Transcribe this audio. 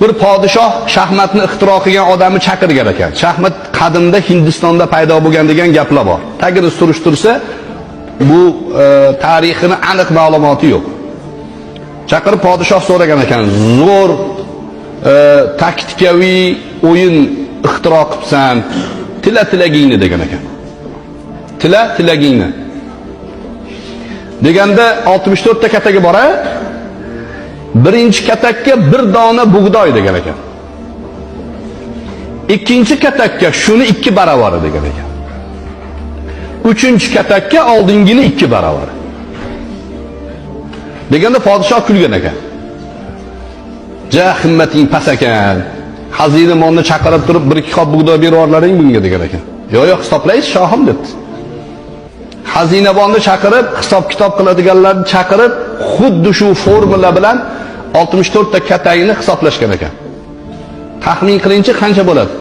Bir podshoh shaxmatni ixtiro qilgan odamni chaqirgan ekan. Shaxmat qadimda Hindistonda paydo bo'lgan degan gaplar bor. Tagini surishtirsa, bu tarixini aniq ma'lumoti yo'q. Chaqirib podshoh so'ragan ekan, zo'r taktikaviy o'yin ixtiro qilsan, tilagingni degan ekan. Tilagingni. Deganda 64 ta kataga bora, birinchi katakka bir dona bug'doy degan ekan. Ikkinchi katakka shuni 2 baravari degan ekan. Uchinchi katakka oldingini 2 baravari. Deganda podshoh kulgan ekan. Ja himmating past ekan. Xazina molni chaqirib turib bir ikki qop bug'doy bervorlaring bunga degan ekan. Yo'q, hisoblaysiz shohim debdi. Xazinabonni chaqirib, hisob-kitob qiladiganlarni chaqirib, xuddi shu formula bilan 64 ta katayni hisoblashgan ekan. Taxmin qilingchi qancha bo'ladi?